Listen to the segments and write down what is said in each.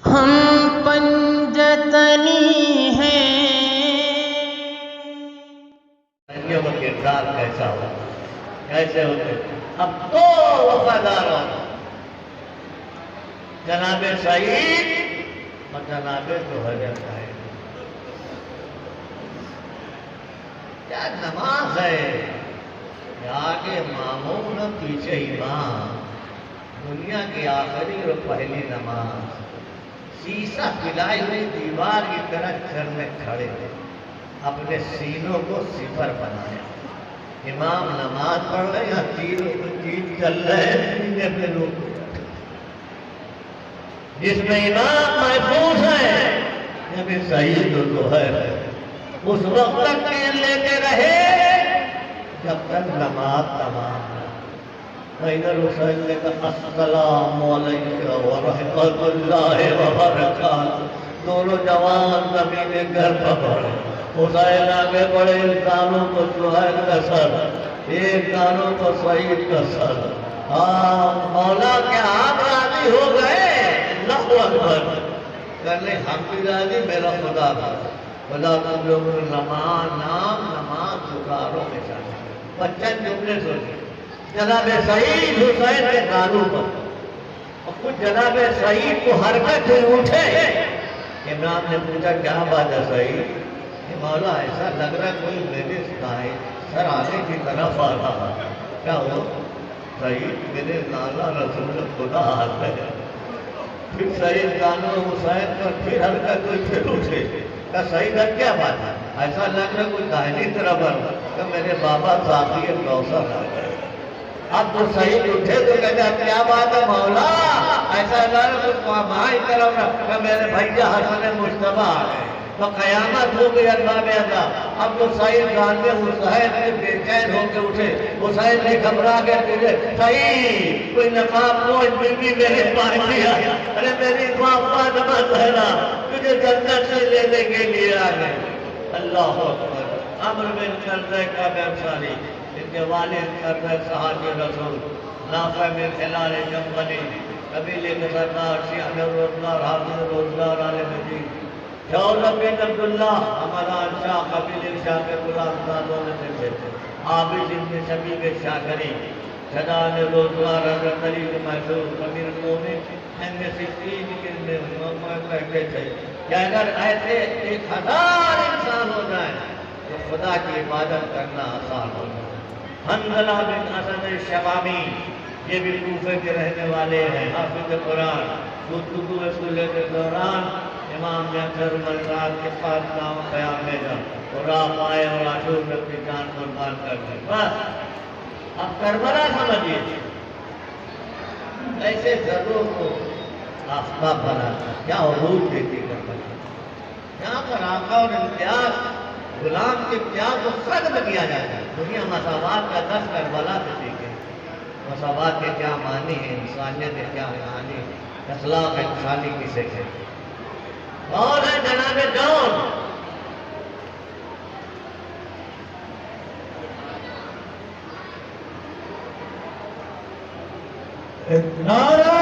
ہم پنجتنی ہیں. کا کردار کیسا ہو، کیسے ہوتے. اب تو وفادار ہو جناب سعید اور جناب زہیر صاحب. کیا نماز ہے، آگے مامون پیچھے امام. دنیا کی آخری اور پہلی نماز. شیشہ پلائی ہوئی دیوار کی طرح گھر میں کھڑے اپنے سینوں کو صفر بنایا. امام نماز پڑھ رہے ہیں، تیر چل رہے ہیں. جس میں امام محفوظ ہے جب سعید تو ہے، اس وقت تک تیر لیتے رہے جب تک نماز تمام ہے. ادھر حسین نے کہا السلام علیکم ورحمۃ اللہ وبرکاتہ. دونوں جوان نبی نے گھر پر پڑے. حسین آگے بڑے، ایک کانوں کو سہیل کا سر، ایک کانوں کو سعید کا سر. مولا کیا آپ راضی ہو گئے؟ اللہ اکبر. کرنے ہم بھی راضی، میرا خدا بھی. خدا تم لوگ نماز پکارو میں جانے. بچہ جملے سوچے جناب سعید حسین کے کانوں پر، اور کچھ جناب سعید کو حرکت ہوئی اٹھے. امام نے پوچھا کیا بات ہے سعید؟ کہ مولا ایسا لگ رہا ہے کوئی میرے سر آگے کی طرف آ رہا. کیا ہو سعید؟ میرے نانا رسول خدا آتا ہے. پھر سعید کانوں حسین پر پھر حرکت ہوئی، پھر اٹھے. کہا سعید کیا بات ہے؟ ایسا لگ رہا کوئی داہنی طرف آ رہا. کہ میرے بابا ساتھی کوثر آ گئے. اب تو سعید اٹھے تو کہتے ہیں کیا بات ہے مولا؟ ایسا لگ رہا ماں طرف کہ میرے بھیا حسن مصطفیٰ آ گئے. تو قیامت ہو گئی اللہ میں اللہ. اب تو سعید جان میں حسین سے بے چین ہو کے اٹھے. حسین نے گھبرا کے تجھے سعید کوئی نقاب نوش بیوی میرے پاس دیا. ارے میری ماں فاطمہ زہرا تجھے جنت سے لینے کے لیے آ گئے. اللہ اکبر. عمرو بن قرظہ کا انصاری، ان کے والد قرظہ صحابی رسول، نافع بن ہلال جنبلی، قبیلے کے سردار، شیخ روزگار، حافظ روزگار، عالم دین. شعلہ بن عبداللہ حمدان شاہ، قبیلے شاہ کے غلام زادوں میں سے تھے. عابد بن شبیب شاکری، شدان روزگار، حضرت علی کے محسوس، امیر المومنین، M16 کے کہتے تھے کہ اگر ایسے 1000 انسان ہو جائیں تو خدا کی عبادت کرنا آسان ہو جائے. حنظلہ بن اسد الشوامی، یہ بھی کوفے کے رہنے والے ہیں، حافظ قرآن. گفتگو رسول کے دوران امام نے اکثر مرزاد کے پاس نام قیام بھیجا اور آپ آئے اور عاشور میں اپنی جان قربان کر دی. بس اب کربلا سمجھیے ایسے ضرور کو آفتاب بناتا. کیا عروج دیتی کربلا. یہاں پر آقا اور امتیاز غلام کے امتیاز کو ختم کیا جاتا ہے. دنیا مساوات کا درس کربلا سے سیکھے. مساوات کے کیا معنی ہے، انسانیت کے کیا معنی ہے، اخلاق انسانی کی سیکھے. اور ہے جناب جون نعرہ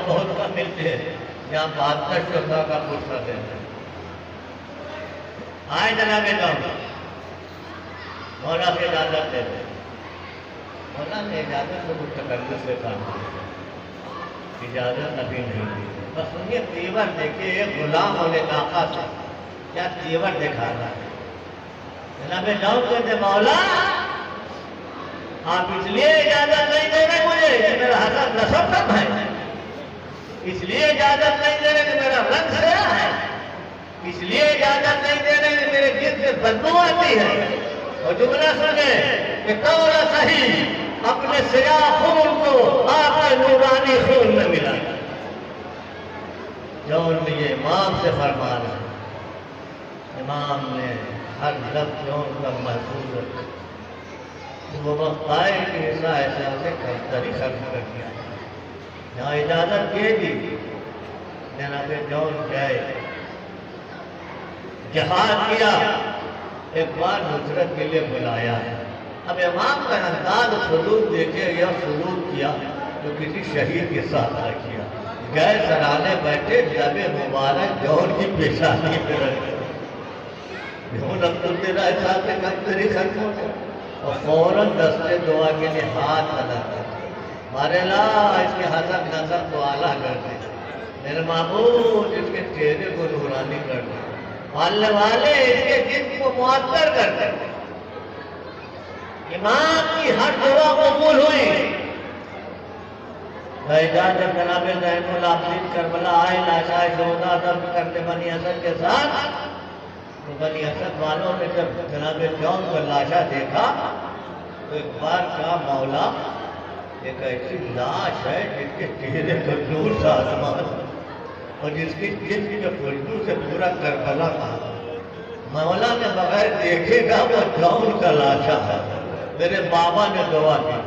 بہت کم ملتے ہیں جہاں بہادر شہدا کا پوچھنا دیتے ہیں. آئے جناب جون مولا سے اجازت دیتے. مولا نے اجازت کو کچھ تکلف سے کام کیا. اجازت ابھی نہیں دی. بس سنیے تیور دیکھیے ایک غلام ہونے کا آقا سے کیا تیور دکھا رہا ہے. جناب جون کہتے مولا آپ اس لیے اجازت نہیں دے رہے مجھے کہ میرا حسن نسب کم ہے، اس لیے اجازت نہیں دے رہے کہ میرا رنگ سیاہ ہے، اس لیے اجازت نہیں دے رہے کہ میرے جسم سے بدبو آتی ہے. اور جملہ سنیں کہ قول صحیح اپنے سیاہ خون کو آپ کے نورانی خون میں ملا. جون میں یہ امام سے فرمان ہے. امام نے ہر لفظ جون کا محفوظ رکھا. وہ وقت آئے کہ ایسا ایسا خرچ کر دیا. یہاں اجازت دے دی. جناب جون گئے. جہاد کیا، ایک بار نصرت کے لیے بلایا ہے۔ اب امام کا انداز سلوک دیکھے یا سلوک کیا جو کسی شہید کے ساتھ کیا، گئے سرانے بیٹھے، لب مبارک جوہر کی پیشانی پہ رکھے، اب تو تیرا احساس ہے کب تیری ختم ہو جائے، اور فوراً دستے دعا کے لیے ہاتھ ادا کر مارے لا اس کے حسن نسب کو اعلیٰ کر دے، میرے معبود اس کے چہرے کو نورانی کر دے، مالنے والے اس کے جسم کو معطر کر دے۔ امام کی ہر دعا قبول ہوئی۔ جب جناب زین العابدین کربلا آئے لاشائے شہداء دفن کرتے بنی اسد کے ساتھ، تو بنی اسد والوں نے جب جناب جون کو لاشا دیکھا تو ایک بار کہا مولا ایک ایسی لاش ہے جس کے چہرے کو نور تھا آسمان اور جس کی جسم کے خوشبو سے پورا کربلا تھا، مولا نے بغیر دیکھے گا وہ جون کا لاشا ہے۔ میرے بابا نے دعا کی،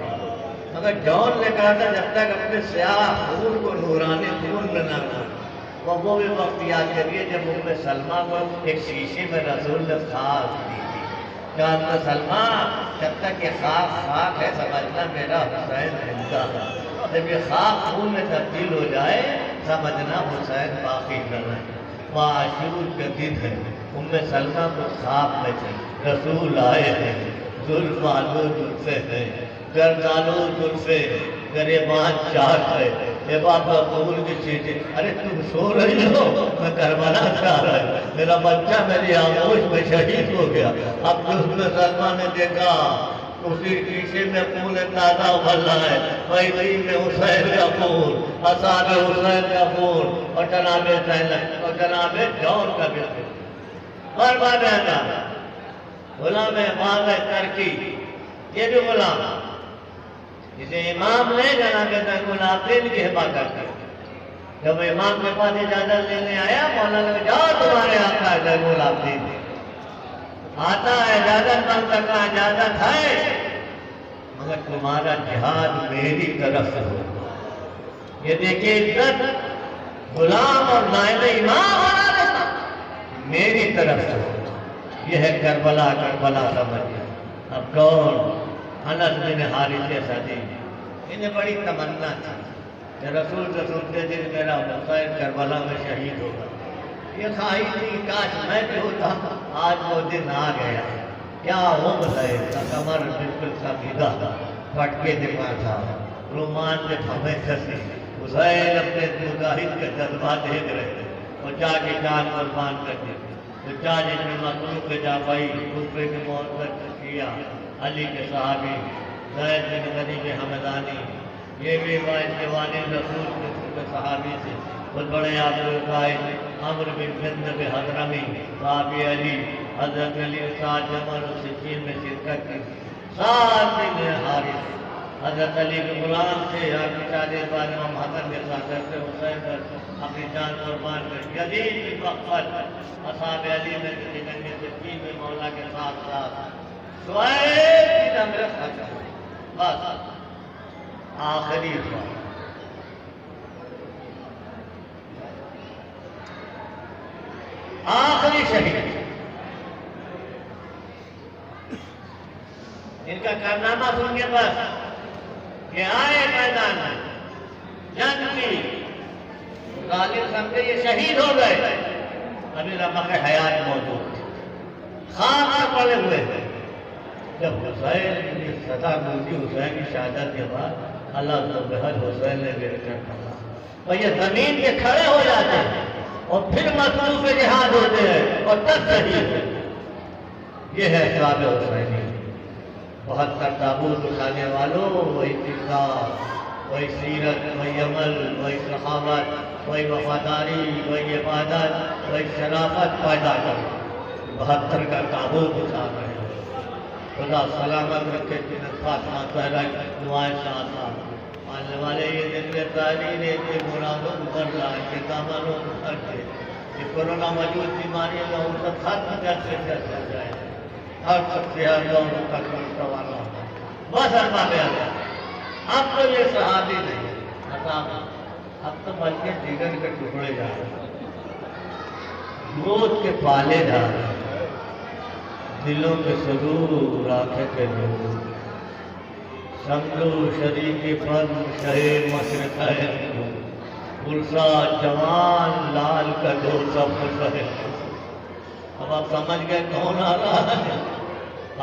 مگر جون نے کہا تھا جب تک اپنے سیاہ خون کو نورانی خون میں نہ کرو، وہ بھی وقت یاد کریے جب ام سلمہ کو ایک شیشے میں رسول نے خاک دی تھی، کہا سلمہ جب تک یہ خاک ہے سمجھنا میرا حسین زندہ ہے، جب یہ خاک خون میں تبدیل ہو جائے سمجھنا حسین باقی نہ رہے۔ معاشور جدید ہے، ام سلمہ کو خواب میں تھے رسول آئے ہیں، زلف آلو زلفے ہیں، گردالو زلفے، گریبان چاک ہے، اے بابا قبول کی چیزیں، ارے تم سو رہی ہو، میں کربلا سے آ رہا ہے، میرا بچہ میری آغوش میں شہید ہو گیا۔ اب جو سلمہ نے دیکھا اسی شیشے میں خون تازہ ابل رہا ہے، وہی میں حسین کا خون، اصحاب حسین کا خون، اور جناب زینب اور جناب جون کا بھی خون۔ برباد رہنا غلام امام ترکی، یہ بھی غلام جسے امام نے جناب زین العابدین کی حفاظت کی۔ جب امام کے پاس اجازت لینے آیا مولا نے جاؤ تمہارے آقا زین العابدین آتا ہے، اجازت مانگتا کا اجازت ہے مگر تمہارا جہاد میری طرف سے ہو۔ یہ دیکھیے عزت غلام اور نائب امام بنا دیتا میری طرف سے ہو۔ یہ ہے کربلا، کربلا سمجھے۔ اب کون؟ انس بن حارث صدی، انہیں بڑی تمنا تھی کہ رسول سے سنتے دن میرا حسین کربلا میں شہید ہوگا، یہ خواہش تھی کاش میں بھی ہوتا، آج وہ دن آ گیا۔ کیا ہو بتائے، کمر بالکل سمیدہ پھٹ کے دماغ تھا، رومان میں پھمے کھسی، حسین اپنے مجاہد کے جذبات دیکھ رہے تھے، اور جا کے جان قربان کر دی، تو جا جن میں مطلوب کے جا پائی دوسرے کی محبت کیا، علی کے صحابی زید بن غنی کے حمدانی، یہ بھی باعث کے والد رسول کے صحابی سے بہت بڑے عبدالقائد عمرو بن جندب حضرمی صحابی علی، حضرت علی ساتھ جمل و سجین میں شرکت کی، ساتھ بن حارث حضرت علی کے غلام سے آپ کی شادی بعد امام حسن کے ساتھ کرتے حسین پر اپنی جان قربان کر یزید بن مقفل اصحاب علی میں جنگ سجین میں مولا کے ساتھ سوائے کی نمرت ختم، بس آخری بات آخری شہید ان کا کارنامہ سن کے بس کہ آئے میدان میں جنگ کی، غالب سمجھے یہ شہید ہو گئے، ابھی رمق حیات موجود خاک پر پڑے ہوئے ہیں۔ جب حسین کی سزا ملتی حسین کی شہادت کے بعد اللہ تو بہت حسین نے گر کر پڑا، اور یہ زمین کے کھڑے ہو جاتے ہیں اور پھر مطلوب جہاد ہوتے ہیں اور تب شہید ہے۔ یہ ہے خواب حسینی۔ 72 تابوت اٹھانے والوں، وہی کردار، وہی سیرت، وہی عمل، وہی سخاوت، وہی وفاداری، وہی عبادت، وہی شرافت پیدا کرو۔ 72 کا تابوت اٹھا رہے ہیں۔ خدا سلامت رکھے جنت فاطمہ زہرا کی دعائیں ساتھ ماننے والے یہ دن کے تعلیم کے مرادوں کو بھر لائے، کے دامنوں کو بھر دے، یہ کورونا موجود بیماری کا ان سب ختم جیسے ہو جائے، ہر سب سے ہر لوگ تک سوالا بس ارما میں آتا۔ اب تو یہ صحابی نہیں ہے، اب تو بلکہ جگر کے ٹکڑے جا رہے ہیں۔ گود کے پالے دار دلوں کے سرور آنکھیں کے نور سمجھو شریک پر شہ مشرق ہے پرسا جوان لال کا دو سب ہے۔ اب آپ سمجھ گئے کون آ رہا ہے؟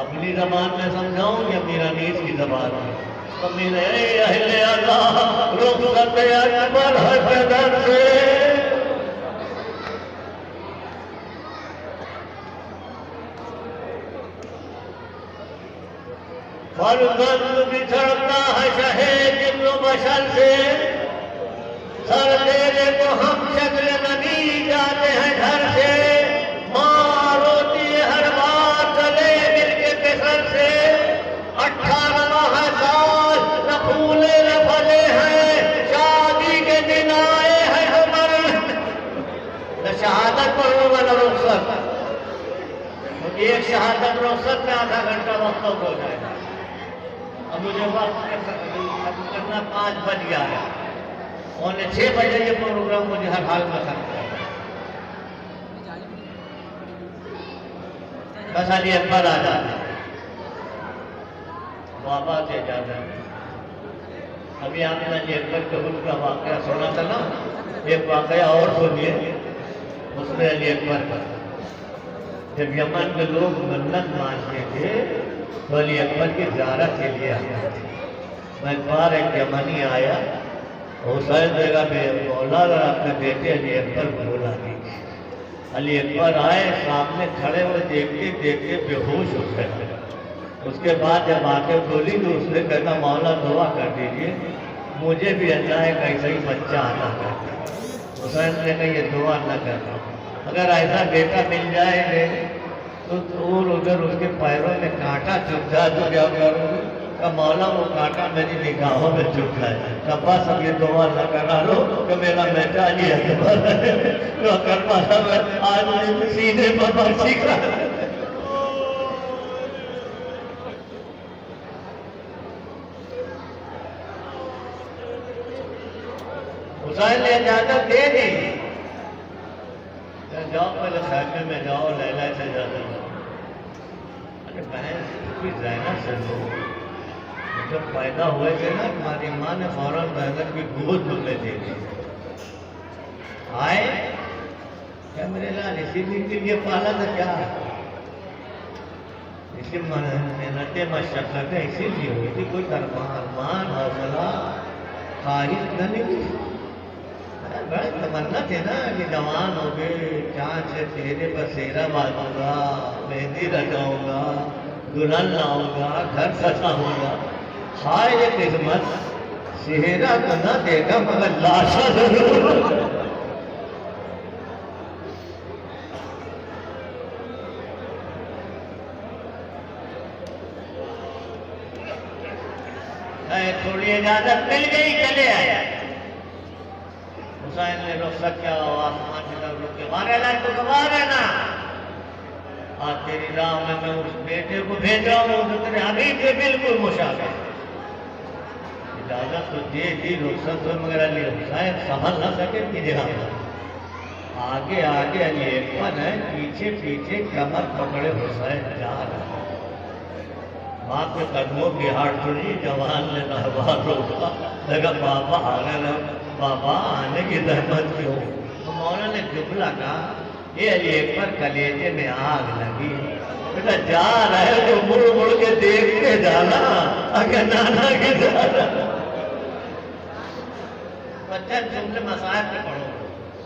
اپنی زبان میں سمجھاؤں یا میرا نیز کی زبان میں؟ تو میرے اہل اللہ رخصت اکبر حسدر سے فرزند بچھڑتا ہے شہ جن و بشر سے سر تیرے کو ہم شکل نبی جاتے ہیں گھر سے ماں روتی ہے ہر بار چلے مل کے کسر سے 18 سال نہ پھولے نہ پھلے ہیں شادی کے دن آئے ہیں ہمر نہ شہادت پڑھنے والا رخصت ایک شہادت رخصت میں آدھا گھنٹہ وقت ہو جائے گا۔ اب مجھے وقت کرنا 5 بج گیا ہے اور 6 بجے یہ پروگرام مجھے ہر حال میں ختم کرنا ہے۔ بس علی اکبر آ جاتے بابا سے اجازت۔ ابھی آپ نے علی اکبر کے حکم کا واقعہ سنا تھا نا، ایک واقعہ اور سنیے اس میں علی اکبر کا۔ جب یمن کے لوگ منت مانتے تھے تو علی اکبر کی زیارت کے لیے آتے تھے۔ میں بار ایک یمنی آیا حسین جگہ پہ مولا اپنے بیٹے علی اکبر کو بلا دیجیے۔ علی اکبر آئے سامنے کھڑے ہوئے دیکھتے دیکھتے بے ہوش ہو گئے۔ اس کے بعد جب آ کے بولی تو اس نے کہا مولا دعا کر دیجیے مجھے بھی اللہ ایک ایسا ہی بچہ آنا کرتا۔ حسین نے کہا یہ دعا نہ کرنا، اگر ایسا بیٹا مل جائے گے تو دور ادھر اس کے پیروں میں کانٹا چبھ جائے تو کیا کروں گے؟ کہ مولا وہ کانٹا میری نگاہوں میں چبھ جائے، کہ بس اب یہ دعا نہ کرا لو کہ میرا بیٹا علی اکبر ہے تو کربلا میں آج سینے پر برسی کا۔ حسین نے اجازت دے دی، جاؤ پہلے خیمے میں جاؤ لیلا سے جاتا ہوں۔ ارے بہن کوئی زینب سے لو، جب پیدا ہوئے تھے نا ہماری ماں نے فوراً زینب کی گود میں دے دی۔ آئے کیا میرے لال اسی دن کے لیے پالا تھا کیا؟ اسی محنتیں مشقتیں اسی لیے ہوئی تھی، کوئی ارمان حوصلہ خواہش نہ نہیں۔ بڑا تمنا تھے نا کہ جوان ہو گئے، چاند سے چہرے پر سہرا باندھوں گا، مہندی رچاؤں گا، دلہن لاؤں گا، گھر سجا ہوگا۔ ہائے یہ قسمت، چہرہ تو نہ دیکھا مگر لاشا ضرور۔ تھوڑی اجازت مل گئی چلے آیا۔ حسین نے رخصت کیا آسمان کی طرف رک کے مارے لائے تو گوا رہنا، آج تیری راہ میں اس بیٹے کو بھیجا ہوں تو تیرے حبیب سے بالکل مشابہ۔ اجازت تو دے دی رخصت سے مگر علی حسین سنبھل نہ سکے کہ جہاں آگے آگے علی اکبر ہے، پیچھے پیچھے کمر پکڑے حسین جا رہا۔ باپ کے قدموں کی ہاتھ چھڑی، جوان نے نہوار روکا، لگا بابا آ گئے، بابا آنے کی زحمت کیوں؟ تو مولا نے جملہ کہا یہ علی اکبر کلیجے میں آگ لگی، بیٹا جا رہے تو مڑ مڑ کے دیکھ کے جانا اگر نانا کی جانا۔ بچہ جملے مسائب پہ پڑھو،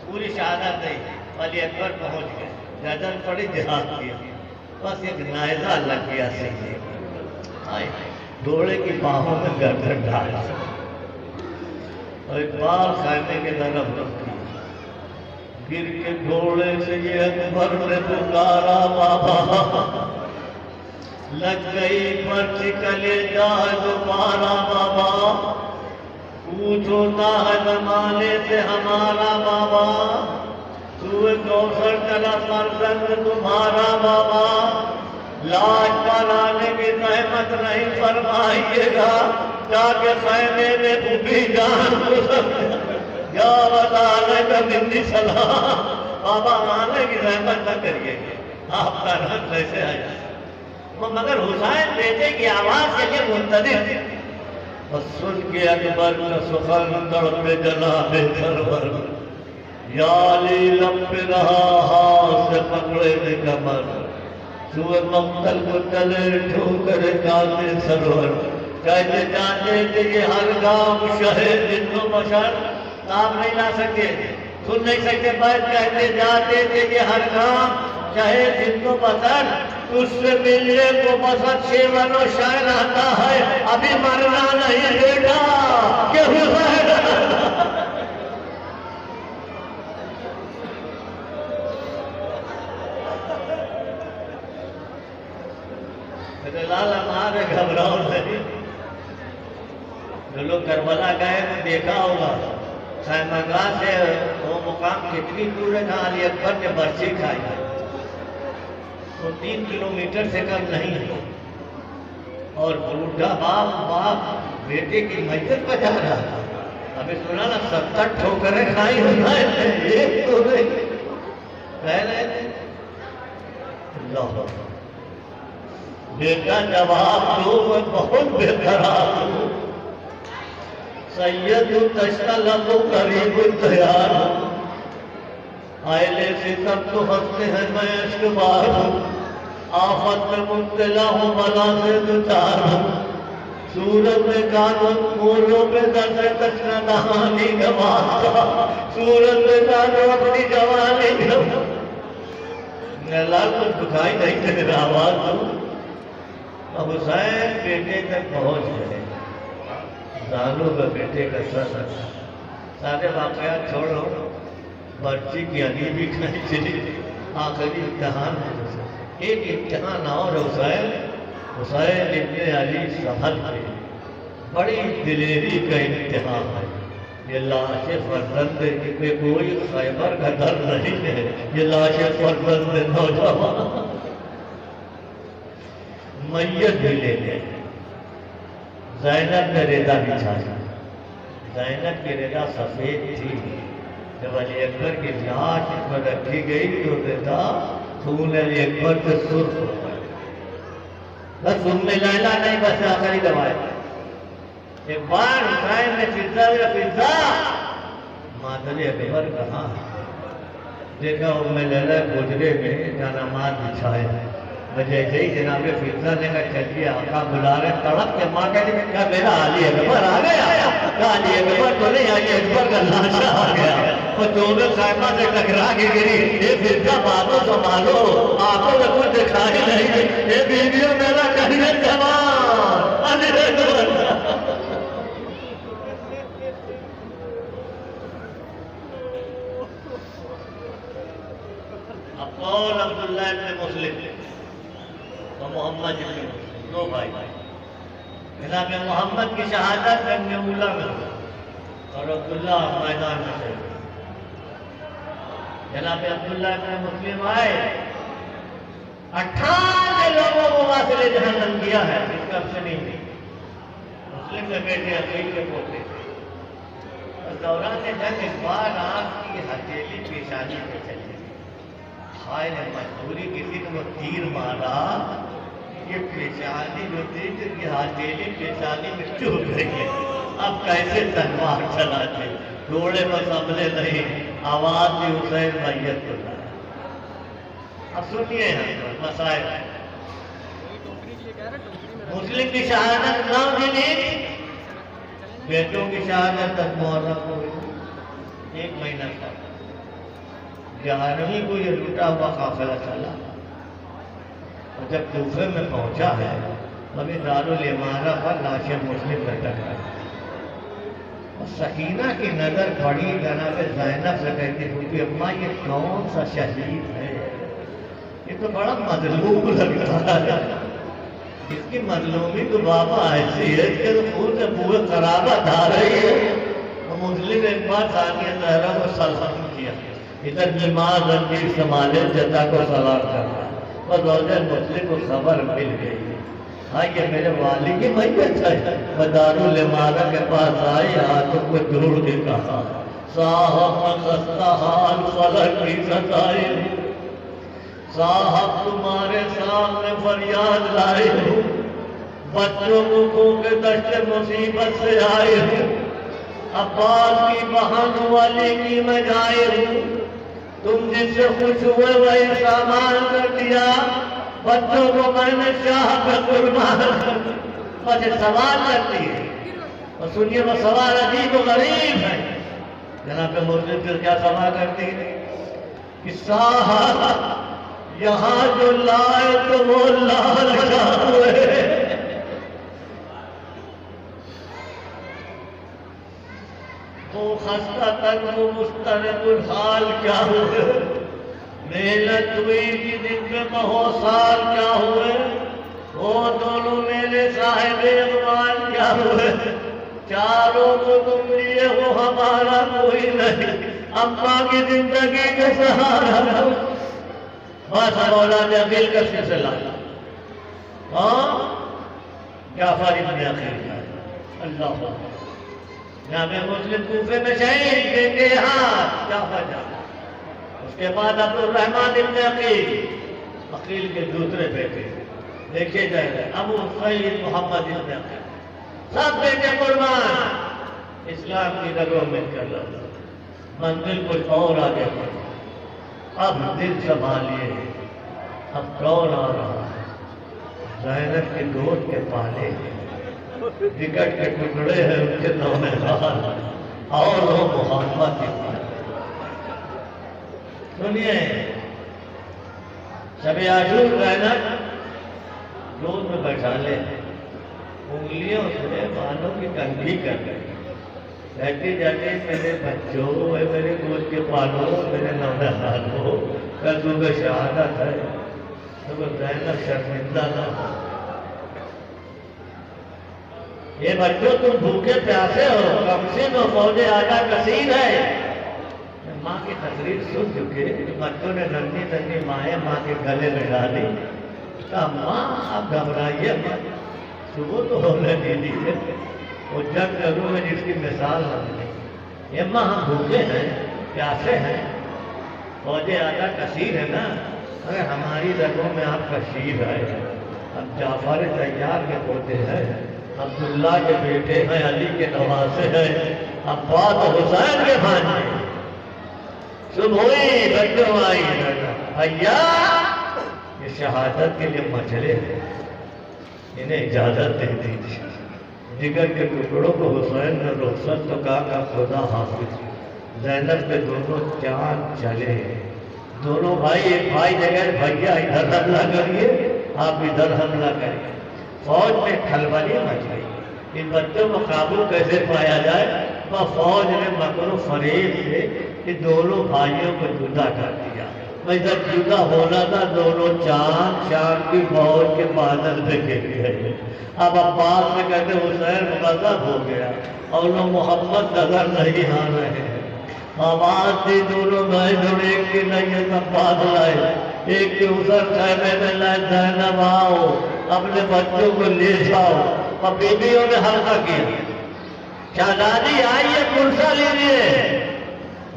پوری شہادت نہیں، علی اکبر پہنچ گئے، جدن پڑی جہاد کیا، بس ایک نائزہ اللہ کیا سیکھے گھوڑے کی باہوں میں گردن ڈالا اور ایک بار خیمے کے طرف رکھی، گر کے گھوڑے سے یہ اکبر نے پکارا بابا، لگ گئی پرچ کلیجہ دوبارہ بابا، پوچھوتا ہے زمانے سے ہمارا بابا، سوئے کوثر چلا فرزند تمہارا بابا، لاج پر آنے کی زحمت نہیں فرمائیے گا، جا کے خیمے میں پھوپھی جان کو سمجھا، یا وطالہ کا منی سلام، بابا آنے کی رحمت نہ کریے آپ کا رنگ کیسے آ جائے مگر حسین بیٹے کی آواز کے لیے منتظر اور سن کے اکبر کا سخن تڑپے جناب سرور یا علی لب پہ رہا ہاتھ سے پکڑے دے کمر سوئے مقتل کو چلے ٹھوکر جاتے سرور کہتے جاتے کہ یہ ہر گاؤں شہر جن کو بشر آپ نہیں لا سکتے سن نہیں سکتے بات کہتے جاتے کہ یہ ہر گاؤں شہر جن کو بشر اس سے ملنے کو بسط شیون و شہر آتا ہے ابھی مرنا نہیں بیٹا کہ حسین لالا ہمارے گھبراؤ نہیں جو لوگ کربلا گئے تو دیکھا ہوگا خیمگاہ سے وہ مقام کتنی دور ہے جہاں علی اکبر نے برچی کھائی تو 3 کلومیٹر سے کم نہیں ہے اور بوڑھا باپ بیٹے کی میت پہ جا رہا تھا ابھی سنا نا 70 ٹھوکریں کھائی ہونا ہے ایک تو نہیں کہہ رہے تھے اللہ بیٹا جواب دو میں بہت بہتران ہوں سید تشتلب قریب تیار ہوں آئلے ستم تو ہنستے ہیں میں اشکبار ہوں آفت میں مبتلا ہوں بلا سے دوچار ہوں سورت میں کانوں موروں پہ درد تشنا دہانی گواتا سورت میں کانوں اپنی جوانی گواتا اللہ کچھ دکھائی نہیں دے رہا آواز ہوں اب حسین بیٹے تک پہنچ گئے زانوں کا بیٹے کا سر سارے واقعات چھوڑو برچی کی علی بھی کھائی چلی آخری امتحان ہے ایک امتحان اور حسین ابن علی سہل کے بڑی دلیری کا امتحان ہے یہ لاش فرزند پہ کوئی خیبر کا در نہیں ہے یہ لاش فرزند نوجوان میت بھی لے گئے زینب نے رضا بچھائی زینب کی رضا سفید تھی جب علی اکبر کی لاش اس میں رکھی گئی تو رضا خون علی اکبر سے سرخ ہو گئی بس ان میں لیلا نہیں بس آخری دوائی ایک بار حسین نے فضا مادر اکبر کہا دیکھا ان میں لیلا گجرے میں جانماز بچھائے جیسے ہی جناب فضا نے کہا چلیے آقا بلا رہے تڑپ کے ماں کہتے ہیں کہا میرا علی اکبر آ گیا کہا علی اکبر تو نہیں علی اکبر کا لاشا آ گیا وہ دونوں خیمہ سے ٹکرا کے گری یہ فضا باتوں سنبھالو آنکھوں میں کچھ دکھائی نہیں یہ بیویوں میرا کہنے جوان علی اکبر اب قول عبداللہ ابن مسلم اور محمد ابن مسلم دو بھائی جناب محمد کی شہادت جنگ اولا میں اور عبداللہ میدان میں سے جناب عبداللہ ابن مسلم آئے 98 لوگوں کو واصل جہنم کیا ہے اس کا سے نہیں تھی مسلم کے بیٹے عقیل کے پوتے اور دوران جنگ اس بار آپ کی ہتھیلی پیشانی پہ چلی خائن مجبوری کسی نے وہ تیر مارا یہ پیشانی جو تھی جن کی ہاتھیلی پیشانی میں چوب گئی ہے اب کیسے تلوار چلاتے گھوڑے بس حملے نہیں آواز بھی حسین میت کو لایا اب سنیے مسائل مسلم کی شہادت 9 دن بیٹوں کی شہادت تک محرم ہوئی 1 مہینہ تک 11ویں کو یہ لوٹا ہوا قافلہ چلا اور جب کوفے میں پہنچا ہے ابھی دارالامارہ پر لاش مسلم میں ٹکرائی اور سکینہ کی نظر پڑی جناب زینب سے کہتی ہوئی اماں یہ کون سا شہید ہے یہ تو بڑا مظلوم لگتا ہے اس کی مظلومی تو بابا ایسی ہے اس کے تو خود سے پورے قرابت آ رہی ہے اور مسلم ایک بار ثانیہ زہرا کو سلام کیا ادھر بیمار رنجیر سمالے جتا کو سلام کرتا اور روزہ مسلم کو خبر مل گئی ہاں یہ میرے والد کی میت ہے وہ دارالامارہ کے پاس آئی ہاتھوں کو جوڑ کے کہا صاحب میں خستہ حال فلک کی ستائے ہوں، صاحب تمہارے سامنے فریاد لائے ہوں، بچوں کو کے دشت مصیبت سے آئے ہوں، عباس کی بہن والی کی میں جائے ہوں، تم جس سے خوش ہوئے وہی سامان کر دیا، بچوں کو میں نے شاہ پہ قربان کر دیا۔ بس یہ سوال کرتی ہے، اور سنیے وہ سوال عجیب و غریب ہے۔ جناب مسلم پھر کیا سوال کرتی ہے کہ صاحب یہاں جو لائے تو وہ لال کیا ہوئے، وہ خستہ تن وہ مسترد الحال کیا ہوئے، محنت ہوئی کہ دن میں بہت سال کیا ہوئے، وہ دونوں میرے صاحب اقبال کیا ہوئے، چاروں کو تم لیے ہو ہمارا کوئی نہیں، اماں کی زندگی کا سہارا ہو۔ بس اولاد عقیل کا سلسلہ جعفر ابن عقیل ہے، اللہ جامع مسلم کوفے میں شہید دیتے ہاں جعفر جعفر، اس کے بعد عبد الرحمن ابن عقیل، عقیل کے دوسرے بیٹے دیکھے جائے گا، ابو سعید محمد ابن عقیل، سب بیٹے قربان اسلام کی رگوں میں کر رہا، منزل کچھ اور آگے بڑھا، اب دل سنبھالیے، اب کون آ رہا ہے، زینب کے گود کے پالے ٹکٹ کے ٹکڑے ہیں ان کے نام حال، اور وہ محمد کی پالے۔ سنیے شب عاشور زینب گود میں بیٹھا لے، انگلیوں سے بالوں کی کنگھی کر گئی، کہتی جاتی میرے بچوں، میرے گود کے پالوں، میرے نونہال ہو، کل صبح شہادت ہے، تو زینب شرمندہ نہ ہو، یہ بچوں تم بھوکے پیاسے ہو، کمسن و فوج آجا کثیر ہے۔ ماں کی تقریر سن چکے، بچوں نے ننھی ننھی مائیں ماں کے گلے میں ڈالی، کہا ماں آپ گھبرائیے ماں، صبح تو ہونے دیجیے، وہ جنگ جگہوں میں جس کی مثال نہ ملی، یہ ماں ہم بھوکے ہیں پیاسے ہیں، فوج آجا کثیر ہے نا، اگر ہماری رگوں میں آپ کا شیر ہے، اب جعفر طیار کے پوتے ہیں، عبداللہ کے بیٹے ہیں، علی کے نواسے ہیں، عباس حسین کے بھانجے، صبح ہوئی بچوں آئی، بھیا یہ شہادت کے لیے مچلے ہیں، انہیں اجازت دے دیجیے، جگر کے ٹکڑوں کو حسین نے رخصت تو کہا خدا حافظ، زینب کے دونوں چاند چلے، دونوں بھائی، ایک بھائی جگہ بھیا ادھر حملہ کریے، آپ ادھر حملہ کریے، فوج میں کھلبلی مچ گئی، ان بچوں کو قابو کیسے پایا جائے، وہ فوج نے مکر و فریب سے کہ دونوں بھائیوں کو جدا کر دیا، جب جدا ہونا تھا دونوں چاند کی فوج کے بادل میں گر گئے، اب عباس نے کہتے حسین غضب ہو گیا، اور وہ محمد نظر نہیں آ رہے ہیں، آواز دی دونوں بھائی جوڑے ایک کی نہیں سب بادل آئے، ایک کی اسر خیمے میں لائے زینب آؤ اپنے بچوں کو لے جاؤ، اور بیویوں نے حلقہ کیا، شہزادی آئیے کرسا لیجیے،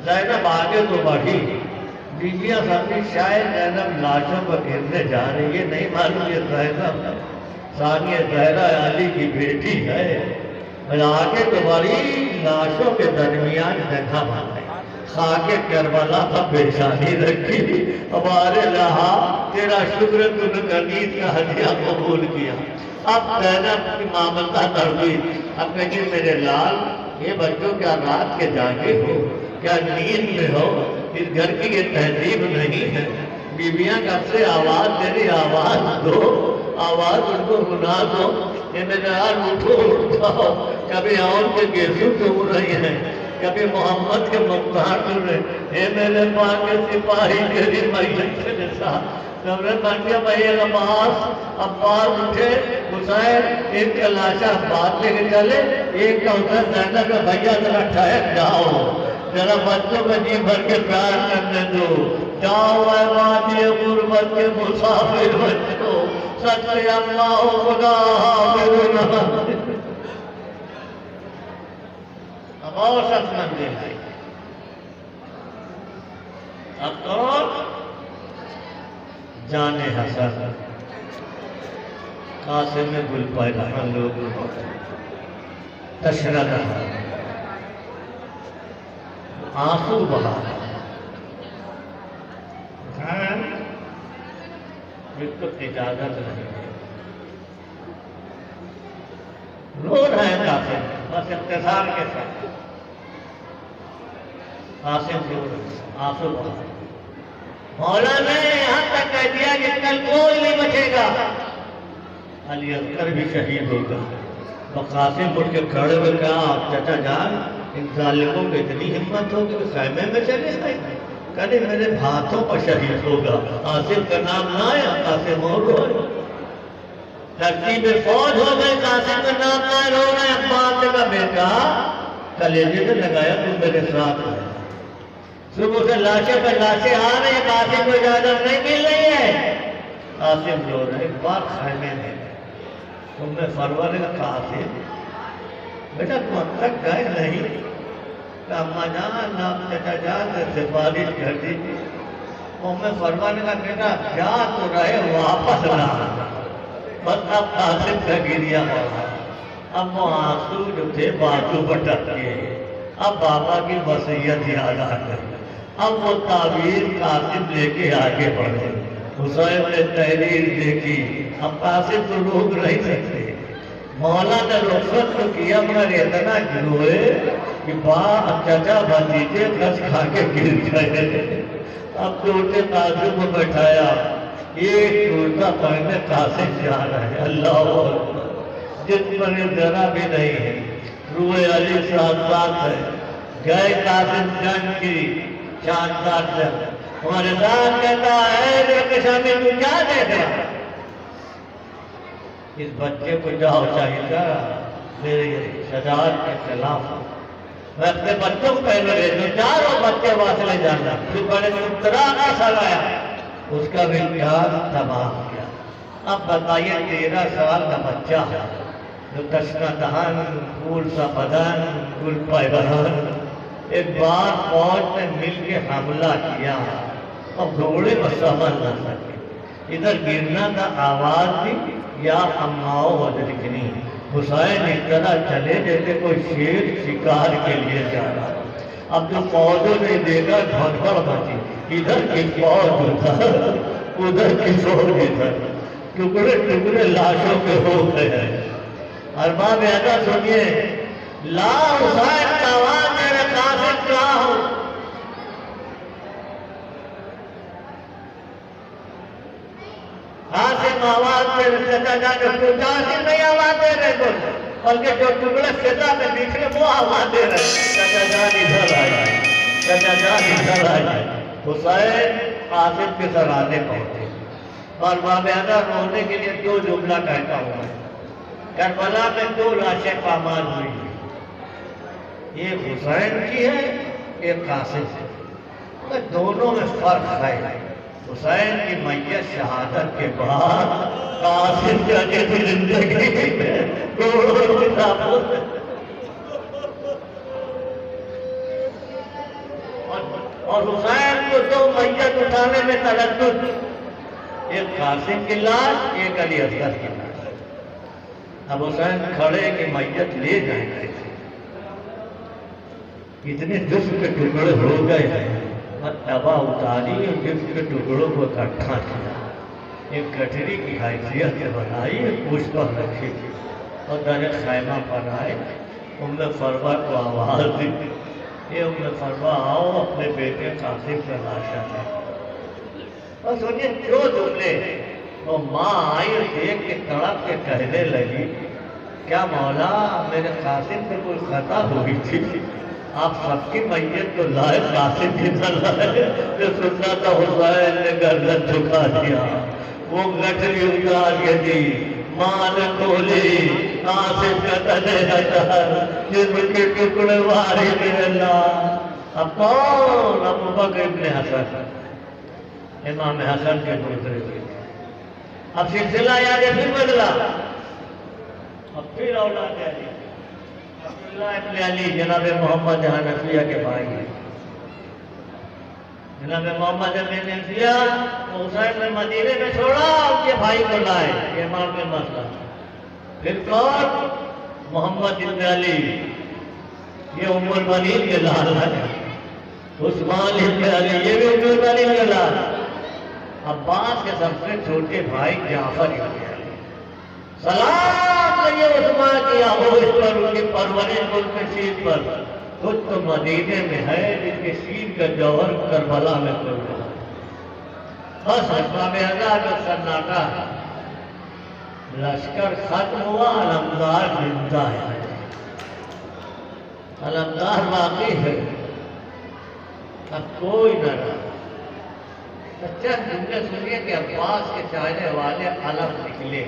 زینب آگے تو بڑھی، بیویاں سمجھی شاید زینب لاشوں پر گرنے جا رہی ہے، نہیں معلوم یہ زینب ثانیہ زہرا علی کی بیٹی ہے، آگے تو بڑی لاشوں کے درمیان جگہ بنائی، خاک کربلا پر پیشانی رکھی، ہمارے لہا تیرا شکر تن کنیز کا ہدیہ قبول کیا، اب زینب کی معاملہ تڑپی، اب کہتی میرے لال یہ بچوں کیا رات کے جاگے ہو، کیا نیند میں ہو، اس گھر کی یہ تہذیب نہیں ہے، بیویاں کب سے آواز تیری آواز دو، آواز ان کو سنا دو، یہ میرے لال اٹھو اٹھاؤ، کبھی اور کے گیسو کیوں رہی ہیں، کبھی محمد کے مختار کیوں رہے، اے میرے ماں کے سپاہی تیری میت کے ساتھ، جب نے بنیا بھائی عباس اٹھے، حسین ایک کا لاشا عباس لے کے چلے، ایک کا حسین زینب کا بھیا ذرا ٹھہر جاؤ، ذرا بچوں کا جی بھر کے پیار کرنے دو، جاؤ اے وادی غربت کے مسافر بچوں، سچ اللہ خدا حافظ، اب اور سخت منزل ہے، اب تو جانے حسن قاسم میں گل پائے لوگ تشرہ رہا آنسو بہا بالکل اجازت نہیں رو رہے ہیں قاسم بس انتظار کے ساتھ قاسم رو رہے آنسو بہا مولا نے یہاں تک کہہ دیا کہ کل کوئی نہیں بچے گا علی اصغر بھی شہید ہوگا تو قاسم اٹھ کے کھڑے ہوئے کہا چچا جان ان ظالموں کو اتنی ہمت ہوگی کہ خیمے میں چلے جائیں کہنے میرے ہاتھوں پر شہید ہوگا قاسم کا نام نہ آیا قاسم اور رو رہے ترتیب فوج ہو گئے قاسم کا نام نہ رو رہے عباس نے کہا بیٹا کلیجے میں لگایا تم میرے ساتھ ہے صبح سے لاشیں پر لاشیں آ رہے ہیں قاسم کو اجازت نہیں مل رہی ہے قاسم رو رہے ایک بار خیمے میں تم نے فرور کا قاسم بیٹا تم اب تک گئے نہیں کہ اماں جان آپ چچا جان سے سفارش کر دیجیے میں فرور کا بیٹا جا تو رہے واپس نہ بس اب قاسم کا گریا ہوا اب وہ آنسو جو تھے بازو پٹک کے اب بابا کی وصیت یاد آ گئی اب وہ تعبیر قاسم لے کے آگے بڑھے حسین نے تحریر دیکھی اب قاسم تو روک نہیں سکتے مولا نے رخصت تو کیا مگر اتنا گروئے کہ چچا بھتیجے کچھ کھا کے گر گئے اب ٹوٹے قاسم کو بٹھایا ایک ٹوٹا پڑھنے قاسم جا رہا ہے اللہ اکبر جس پر ذرا بھی نہیں ہے روح علی ساتھ ہے گئے قاسم جنگ کی شاندار جنگ ہمارے ساتھ کہتا ہے شامل تو کیا دیکھ رہا اس بچے کو جاؤ چاہیے میرے شجاعت کے خلاف میں اپنے بچوں کو پہلے بھیجوں چاروں بچے واصلے جانا پھر بڑے مترا کا سلایا اس کا بھی امتحان تمام کیا اب بتائیے 13 سال کا بچہ جو تشنہ دہن پھول سا بدن گل پائے بدن ایک بار فوج نے مل کے حملہ کیا اب گھوڑے کو سنبھل نہ سکے ادھر گرنا کا آواز بھی یا اماؤ ودرکنی حسین اس طرح چلے جیسے کوئی شیر شکار کے لیے جا رہا اب جو فوجوں نے دیکھا گھڑبڑ مچی ادھر کی فوج ادھر کی فوج ادھر ٹکڑے ٹکڑے لاشوں کے ہو گئے ہیں ارباب ادا سنیے لا حسین کا آواز میرے قاسم کیا ہو قاسم آواز میرے چچا جا کے قاسم نہیں آواز دے رہے بول بلکہ جو ٹکڑے فضا میں نکلے وہ آواز دے رہے چچا جان ادھر آئے چچا جان ادھر آئے حسین قاسم کے سرانے پہنچے اور بابیادہ رونے کے لیے 2 جملہ کہتا ہوں کربلا میں 2 لاشیں پامال ہوئی ہیں ایک حسین کی ہے ایک قاسم سے دونوں میں فرق ہے حسین کی میت شہادت کے بعد قاسم کی زندگی میں اور حسین کو 2 میت اٹھانے میں تردد ایک قاسم کی لاش ایک علی اصغر کی لاش اب حسین کھڑے کہ میت لے جائیں گے اتنے جسم کے ٹکڑے ہو گئے ہیں تباہ اتاری اور جسم کے ٹکڑوں کو اکٹھا کیا ایک گٹھری کی حیثیت سے بنائی پوچھ پر رکھی اور در خیمہ پر آئے فروا کو آواز دی فروا آؤ اپنے بیٹے قاسم کا لاشا ہے اور سنیے جو جملے وہ ماں آئی اور دیکھ کے تڑپ کے کہنے لگی کیا مولا میرے قاسم پہ کوئی خطا ہوئی تھی آپ سب کی میت تو لائے قاسم کی نہ لائے جو سننا تھا حسین نے گردن جھکا دیا وہ گٹھری اتار کے دی ماں نے کھولی قاسم کا تنے ہزار جسم کے ٹکڑے واری میں اللہ اب کون ابو بکر ابن حسن امام حسن کے دوسرے اب سلسلہ یاد پھر بدلا اب پھر اولاد علی عبداللہ ابن علی جناب محمد حنفیہ کے بھائی ہیں جناب محمد ابن نسیہ حسین نے مدینے میں چھوڑا، ان کے بھائی کو لائے، یہ امام کے مسئلہ۔ پھر کون؟ محمد ابن علی، یہ ام المنین کے لال ہے۔ عثمان ابن علی، یہ بھی ام المنین کے لال۔ عباس کے سب سے چھوٹے بھائی جعفر ابن علی، سلام کہیے عثمان کی آغوش پر، ان کی پرورش ملک شیر پر۔ خود تو مدینے میں ہے جس کے شیر کا جوہر کربلا میں کھل رہا ہے۔ بس اسباب اعزاء کا سناٹا، لشکر ختم ہوا، علمدار زندہ ہے، علمدار باقی ہے، اب کوئی نہ رہا۔ چند جملے سنیے کہ عباس کے چاہنے والے علم نکلے،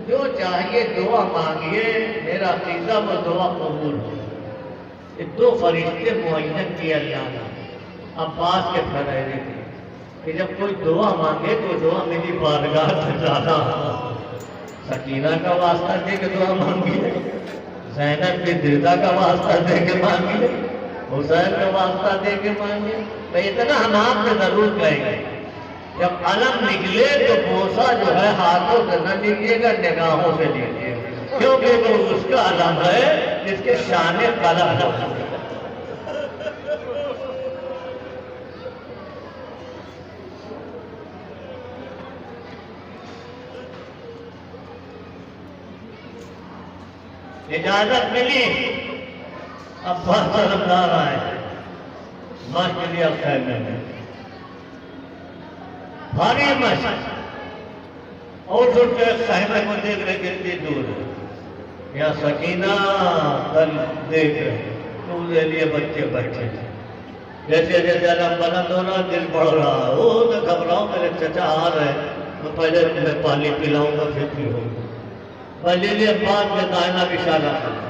جو چاہیے دعا مانگیے، میرا عقیدہ وہ دعا قبول ہو۔ یہ دو فرشتے معین کیے اللہ نے عباس کے فرحرے تھے کہ جب کوئی دعا مانگے تو دعا میری بارگاہ سے زیادہ ہو۔ سکینہ کا واسطہ دے کے دعا مانگیے، زینب کی دردہ کا واسطہ دے کے مانگیے، حسین کا واسطہ دے کے مانگیے۔ تو اتنا ہم آپ سے ضرور کہیں گے، جب علم نکلے تو بوسہ جو ہے ہاتھوں سے نہ لیجیے گا، نگاہوں سے لیجیے گا، کیونکہ وہ اس کا علم ہے جس کے شان قلم ہے۔ اجازت ملی، اب بہت طلبدار آئے، ماشاء اللہ خیر میں بھاری مشق، اور چھوٹ کے خیمے کو دیکھ رہے کتنی دور ہے، یا سکینہ کل دیکھ رہے تو دے لیے بچے بیٹھے، جیسے جیسے علم بلند ہو رہا دل بڑھ رہا، وہ میں گھبراؤں میرے چچا آ رہے تو پہلے تمہیں پانی پلاؤں گا پھر بھی ہوگا۔ پہلے لیے بعد میں دائنا اشارہ کرا،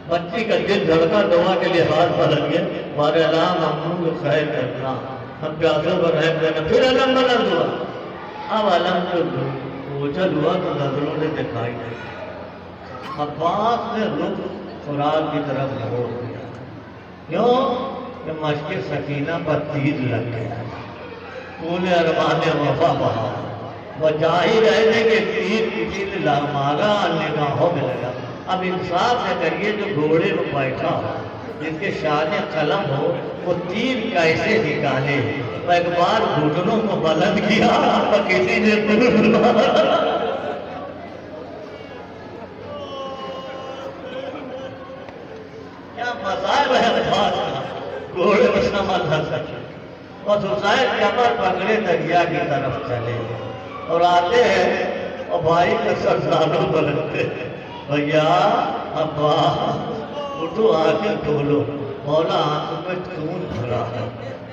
بچی کا دل دھڑکا، دعا کے لیے ہاتھ بلند گئے، ہمارے علام ہم کو خیر کرنا، ہم پیاسوں پر رحم کرنا۔ پھر علم بلند ہوا، اب علم جو اوجھل ہوا تو نظروں نے دکھائی نہیں۔ عباس نے رخ فرات کی طرف موڑ دیا، کیوں کہ مشق سکینہ پر تیر لگ گیا، پھول ارمان وفا بہا، بچا ہی رہے تھے کہ تیر کسی نے مارا، نگاہوں میں لگا۔ اب انصاف سے کریے، جو گھوڑے میں بیٹھا ہو جس کے شان قلم ہو، وہ تیر کیسے نکالے؟ تو ایک بار گھٹنوں کو بلند کیا اور کسی نے کیا مسائل ہے عباس کا، گھوڑے میں سنبھل نہ سکے، اور حسین کمر پکڑے دریا کی طرف چلے، اور آتے ہیں اور بھائی کا سر زانوں بلندتے ہیں، بھیا عباس اٹھو آ کے ڈولو، مولا آنکھوں میں خون بھرا ہے،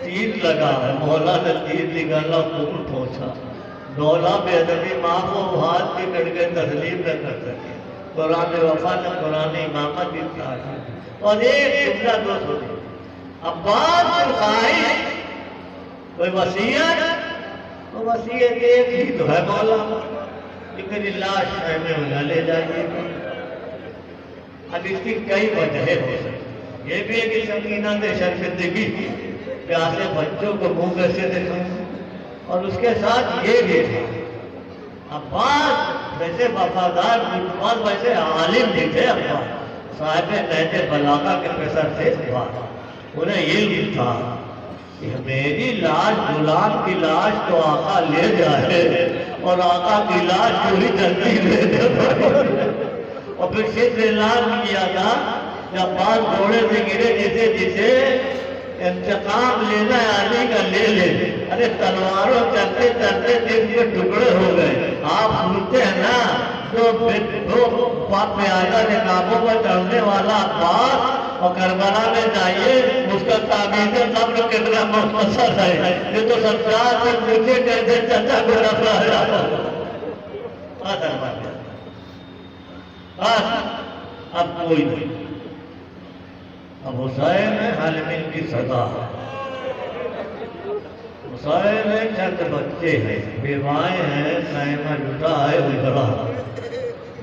تیر لگا ہے، مولا نے تیر نکالا، خون پہنچا، مولا بے ادبی ماں کو ہاتھ کی کٹ کے تسلیم نہ کر سکے، قرآن وفا نے قرآن امامت بھی کہا ہے۔ اور ایک جملہ دو سنی، عباس کی خواہش، کوئی وصیت، وہ وصیت ایک ہی تو ہے مولا کہ میری لاش خیمے میں نہ لے جائیے گا۔ اب اس کی کئی وجہیں ہو سکتی، یہ بھی ہے کہ سکینہ نے شرمندگی کی، پیاسے بچوں کو منہ کیسے دکھائیں، اور اس کے ساتھ یہ بھی تھا عباس ویسے وفادار عباس ویسے عالم بھی تھے، عباس صاحب نہج بلاغہ کے پیسر تھے، انہیں علم تھا کہ میری لاش، غلام کی لاش تو آقا لے جائے، اور آقا کی لاش پوری جلدی لے جائے۔ اور پھر صرف اعلان کیا تھا جب بعض گھوڑے سے گرے، جسے انتقام لینا ہے علی کا لے لے، ارے تلواروں چلتے چلتے دل کے ٹکڑے ہو گئے۔ آپ سنتے ہیں نا، دو باپ پیادہ نے کعبوں پر چڑھنے والا عباس، اور کربلا میں جائیے اس کا تعمیر قبر کتنا مختصر ہے، یہ تو سجاد سے پوچھے کیسے چچا کو رفع ہے۔ اب کوئی نہیں، اب حسین حالمین کی سزا ہے، حسین چند بچے ہیں، بیوائیں ہیں، خیمہ جدا ہے اجڑا،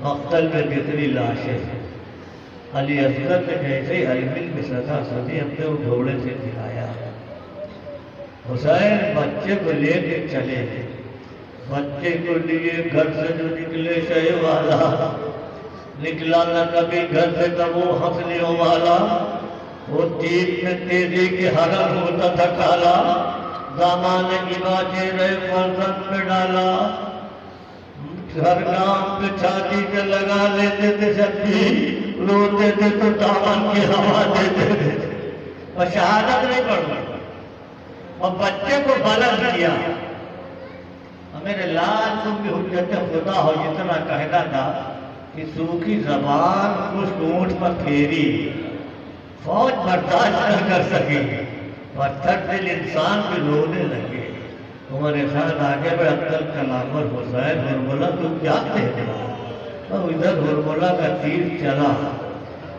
مقتل میں کتنی لاشیں ہیں۔ علی اصغر نے جیسے حالمین کی سزا سنی، اپنے وہ گھوڑے سے دکھایا، حسین بچے کو لے کے چلے، بچے کو لیے گھر سے جو نکلے شہ والا، نکلا نہ کبھی گھر سے تب وہ ہنسلیوں والا، وہ تیر میں تیزی کے حرم ہوتا تھا کالا، دامان کی باتیں رہے فرزند میں ڈالا، ہر کام پہ چھاتی کے لگا لیتے تھے سبھی، روتے تھے تو دامن کی ہوا دیتے تھے، اور شہادت نہیں پڑھتا، اور بچے کو بلند کیا۔ میرے لال تم بھی حجت خدا ہو، جتنا کہنا تھا کہ سوکھی زبان خشک اونٹ پر پھیری، فوج برداشت نہ کر سکی، پتھر دل انسان بھی رونے لگے۔ تمہارے ساتھ آگے بڑھ عبدال کلام اور حسین ہرملہ تو کیا کہتے ہیں؟ اور ادھر ہرملہ کا تیر چلا،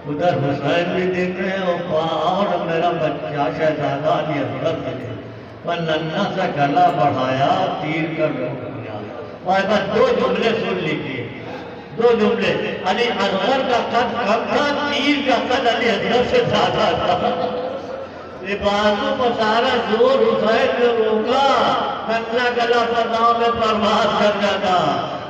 ادھر حسین بھی دیکھ رہے ہیں، اور میرا بچہ شہزادہ علی اصغر ملے، پر ننھا سا گلا بڑھایا، تیر کر روک دیا۔ اور بس دو جملے سن لیجیے، دو جملے۔ علی اصغر کا قد کم تھا، تیر کا قد علی اصغر سے زیادہ تھا۔ یہ بازو پر سارا زور حسین نے روکا، ننھا گلا پرداؤں میں پرواز کر جاتا۔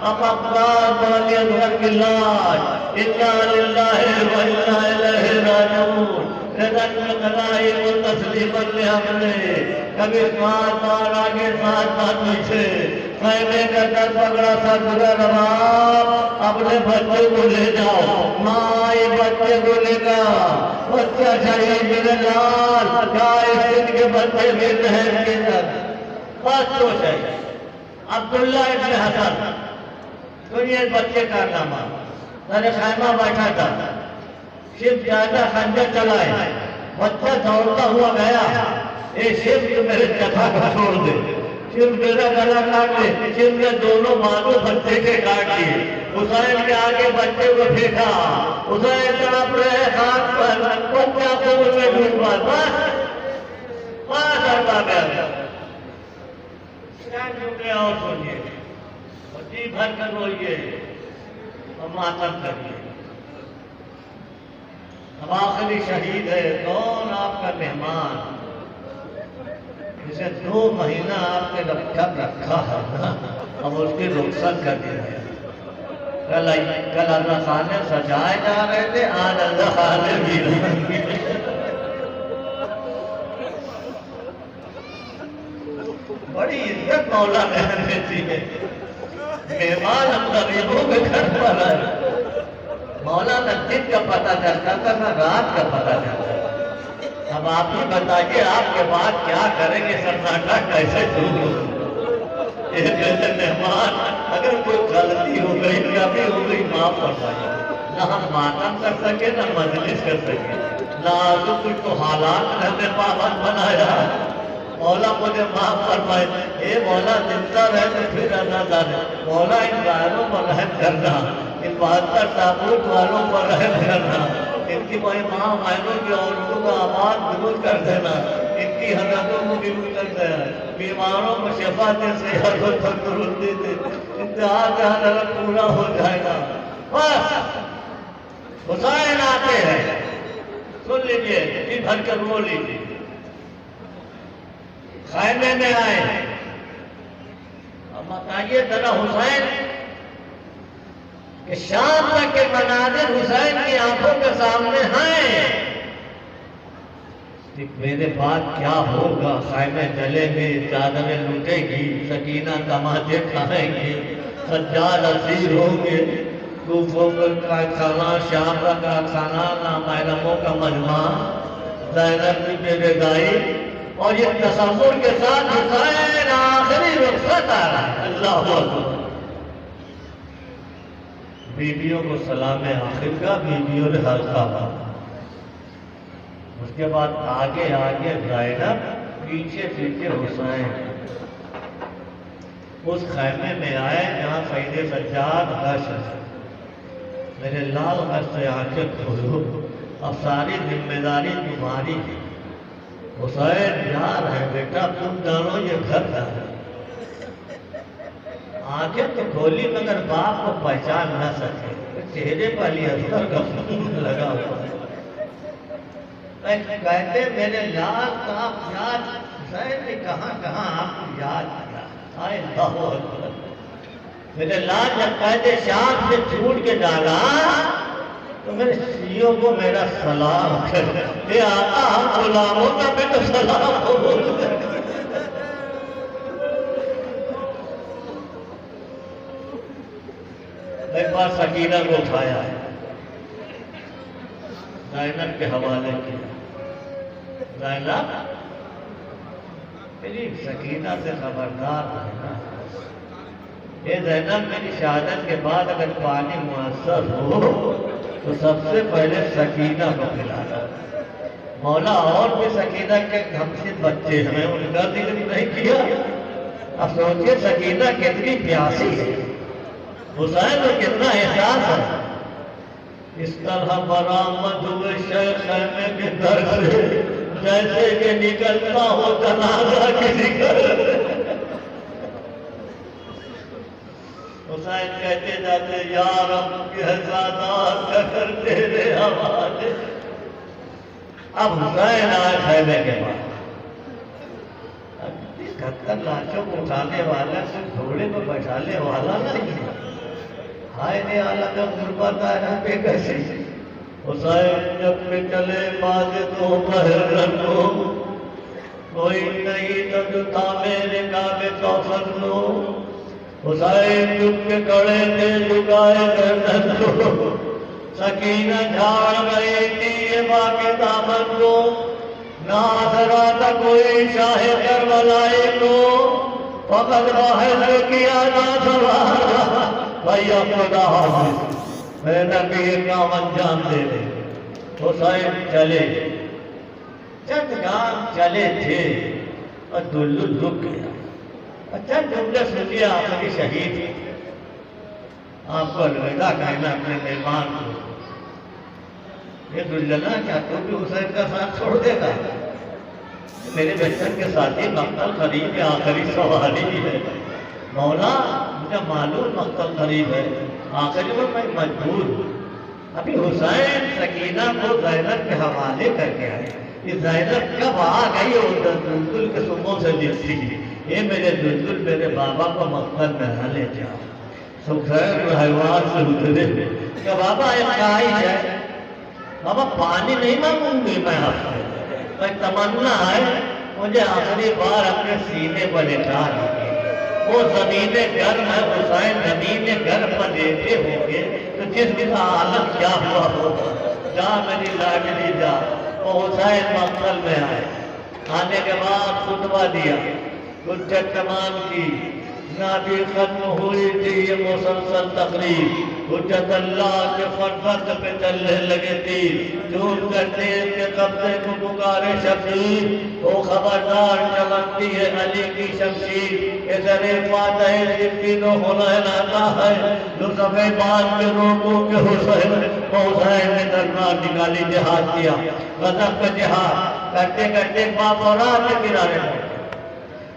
اب عباس علی اصغر کی لاش، انا للہ و انا الیہ راجعون، رضن میں قضائی و تسلیماً لحملے، کبھی 7 بار آگے 7 بار پیچھے، خیمے کا در پکڑا سا گزر رباب، اپنے بچے کو لے جاؤ، ماں یہ بچے کو لے گا، بچہ شہید میرے لال، کیا اس دن کے بچے بھی نہر کے در، بس تو شہید عبداللہ ابن حسن، سنیے بچے کا نامہ، در خیمہ بیٹھا تھا، شب زیادہ خنجر چلائے، بچہ دوڑتا ہوا گیا، اے شب تو میرے جتھا کو چھوڑ دے، شب میرا گلا کاٹ دے، شب نے دونوں بازو بچے کے کاٹ دیے، حسین کے آگے بچے کو پھینکا، حسین تڑپ رہے خاک پر، بچہ خون میں ڈوبا، بس ہٹا گیا۔ چند جملے اور سنیے، اور جی بھر کر روئیے اور ماتم کریے۔ اب آخری شہید ہے، کون آپ کا مہمان، جسے 2 مہینہ آپ نے رکھا ہے نا، اب اس کی رخصت کر دیا ہے۔ کل اللہ خانے سجائے جا رہے تھے، آج اللہ خانے بھی رہے۔ بڑی عزت مولا نے ہمیں دی ہے، مہمان ہم غریبوں کے گھر پر ہے۔ مولا نہ دن کا پتہ چلتا تھا نہ رات کا پتہ چلتا تھا۔ اب آپ ہی بتائیے آپ کے بعد کیا کریں گے، سناٹا کیسے دور ہو؟ جیسے مہمان اگر کوئی غلطی ہو گئی کبھی ہو گئی معاف فرمائیے، نہ ہم ماتم کر سکے نہ مجلس کر سکے، نہ کچھ تو حالات نے ہمیں پابند بنایا۔ مولا مجھے معاف فرمائے، اے مولا زندہ رہے تو پھر اللہ جانے، مولا ان غائروں پر رحم کرنا، ان 72 تابوت والوں پر رحم کرنا، ان کی ماں بہنوں کی عورتوں کا آباد دور کر دینا، ان کی حضرتوں کو بھی دور کر دینا، بیماروں کو شفا دے، صحت و تندرستی دے، انتہا کا حضرت پورا ہو جائے گا۔ بس حسین آتے ہیں، سن لیجیے، جی بھر کر رو لیجیے۔ خیمے میں آئے، اب بتائیے ذرا حسین کہ شام تک کے مناظر حسین کی آنکھوں کے سامنے ہیں، میرے بعد کیا ہوگا؟ خیمے جلیں گے، چادریں لوٹے گی، سکینہ تماچے کھائیں گے، سجاد اسیر ہوں گے، کوفوں کا کھانا، شام کا کھانا، نامحرموں کا مجمع، زینب کی میرے دائی، اور یہ تصور کے ساتھ حسین آخری رخصت آ رہا ہے۔ اللہ اکبر۔ بیویوں کو سلام آخر کا، بیویوں نے حلقہ باندھا، اس کے بعد آگے آگے زینب، پیچھے پیچھے حسین اس خیمے میں آئے جہاں سید سجاد غش ہے۔ میرے لال غش سے آنکھیں کھولو، اب ساری ذمہ داری تمہاری ہے۔ حسین جا رہے بیٹا، تم جانو یہ گھر جا رہے، آنکھیں تو کھولی مگر باپ کو پہچان نہ سکے، چہرے پر علی اصغر کا خون لگا ہوا ہے۔ کہتے میرے لال کا پیار حسین نے کہاں کہاں آپ کو یاد کیا. آئے اللہ اکبر. میرے لال جب قید شام سے چھوٹ کے ڈالا تو میرے شیعوں کو میرا سلام کر. یہ آقا ہم غلاموں کا بھی تو سلام ہو. ایک بار سکینہ کو اٹھایا ہے، زینب کے حوالے کیا. زینب میری سکینہ سے خبردار رہنا. یہ زینب میری شہادت کے بعد اگر پانی میسر ہو تو سب سے پہلے سکینہ کو پلانا. مولا اور بھی سکینہ کے ہمشد بچے ہیں، ان کا ذکر نہیں کیا. اب سوچئے سکینہ کتنی پیاسی ہے، حسین کو کتنا احساس ہے. اس طرح برآمد ہوئے شیخین کے در سے جیسے کہ نکلتا ہو جنازہ کسی گھر. حسین کہتے جاتے یا رب کے سادات کا کر تیرے حوالے. اب حسین آئے خیمے کے بعد 71 لاشوں کو اٹھانے والا صرف گھوڑے کو بٹھانے والا نہیں ہے. ہائے نے عالم غربت آیا پہ کیسے. حسین جب پہ چلے بعد دوپہر رکھو کوئی نہیں تو جو تھا میرے کعبے کوثر لو. حسین جھک کے کھڑے تھے جھکائے گردن کو. سکینہ جھاڑ گئی تھی یہ باقی دامن کو. نہ آسرا تھا کوئی شاہ کربلائی کو. فقط باہر کیا نہ سوارا بھائی آپ خدا حافظ میرے نبی کا انجام دے دے. حسین چلے چند گام چلے تھے اور دلدل رک گیا. چند جملے سنیے آخری شہید آپ کو الوداع کہنا اپنے مہمان کو. یہ دلجنا کیا تو بھی حسین کا ساتھ چھوڑ دے گا؟ میرے بچن کے ساتھی مقتل قریب ہے، آخری سواری ہے. مولا مجھے معلوم مقتل قریب ہے، آخری میں مجبور ہوں. ابھی حسین سکینہ کو زینب کے حوالے کر کے آئے. یہ زینب کب آ گئی اور دلدل کے سموں سے لکھتی یہ میرے دلدل میرے بابا کو مقتل میں نہ لے جاؤ. حسین حیوان سے اترے کہ بابا ایک آئی جائے. بابا پانی نہیں مانگوں گی میں آپ سے، میں تمنا ہے مجھے آخری بار اپنے سینے پر لٹا دیجیے. وہ زمین گرم ہے حسین، زمین گرم پر دیتے ہوں گے تو جس کا عالم کیا ہوا ہوگا. جا میری لاڈلی جا. وہ حسین مقتل میں آئے. آنے کے بعد خطبہ دیا، حجت تمام کی. نادی ختم ہوئی تھی یہ مسلسل تقریب. حجت اللہ کے فرفت پہ چلنے لگے تھی. جھوٹ کرتے کے قبضے کو پکارے شبیر. وہ خبردار چمکتی ہے علی کی شمشیر. ادھر فاتح صدیقین و حنین آتا ہے جو سفید بال کے روکوں کے حسین. حسین نے دربار نکالی، جہاد کیا، غضب کا جہاد کرتے کرتے باپورات کے کنارے پہنچے.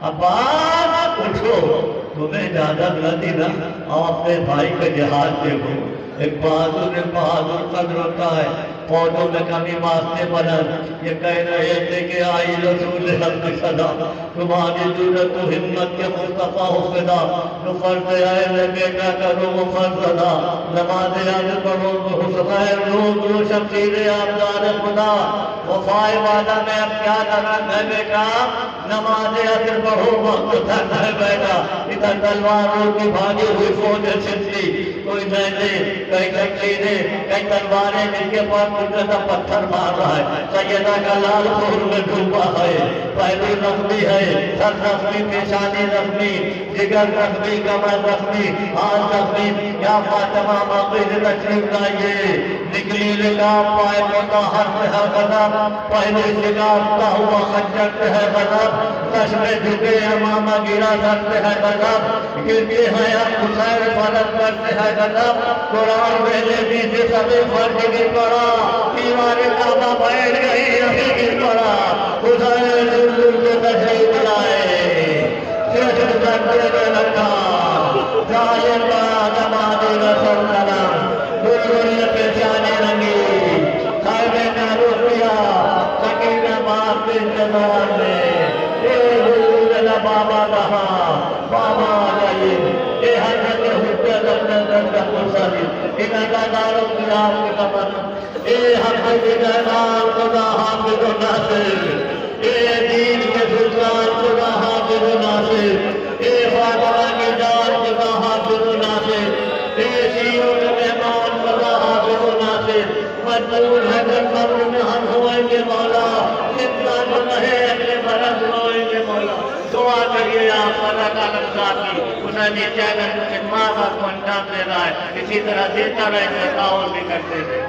عباس اٹھو، تمہیں اجازت نہ دی نا اپنے بھائی کا جہاد دیکھو. ایک بہادر قدر ہوتا ہے. فوجوں میں کمی واسطے بلند یہ کہہ رہے تھے کہ آئی رسول حق کی صدا. تمہاری جرت و ہمت کے مصطفیٰ ہو فدا. جو فرض ہے بیٹا کرو وہ فرض ادا. نماز یاد پڑھو وہ حسین روز رو شمشیر آبدار خدا. وفائے وعدہ میں اب کیا درد ہے بیٹا، نماز یاد پڑھو وقت تھک ہے بیٹا. ادھر تلواروں کی بھاگی ہوئی فوج چھتی، کوئی نیزے کئی شمشیریں کئی تلواریں جن کے پاس قدرت پتھر مار رہا ہے. سیدہ کا لال خون میں ڈوبا ہے، پہلو زخمی ہے، سر زخمی، پیشانی زخمی، جگر زخمی، کمر زخمی، ہاتھ زخمی. یا فاطمہ باقی تشریف لائیے. نکلی لگام پائے مطہر میں ہے غضب، پہلے شکافتا ہوا خنجر پہ ہے غضب. چشمے جھکے امامہ گرا سر پہ ہے غضب. گرتے ہیں اب حسین فرض کرتے ہیں غضب. قرآن میلے نیچے سبھی فرض گر پڑا. دیوار کعبہ بیٹھ گئی ابھی گر پڑا. حسین دل کے تشریف لائے، چشم کرتے میں لگا ظاہر باد ہماری رسول سلام. دل نے پیشانی رنگی، خیمے میں رک گیا سکینہ باپ کے انتظار میں. حجت اپنے درد مرسلی ان اداداروں کی آپ کے قبر اے حفظ جلال خدا حافظ و ناصر اے دین کے سلطان خدا حافظ و ناصر اے فاطمہ کی جان خدا حافظ و ناصر اے شیعوں کے مہمان خدا حافظ و ناصر مجبور ہے کر قبر میں ہم ہوئیں گے مولا جتنا جو رہے اپنے مرض ہوئیں گے مولا دعا کریے آپ صدق عالم صاحب کی حسینی چینل سے ماں باپ کو انجام دے رہا ہے اسی طرح دیتا رہے تعاون بھی کرتے رہے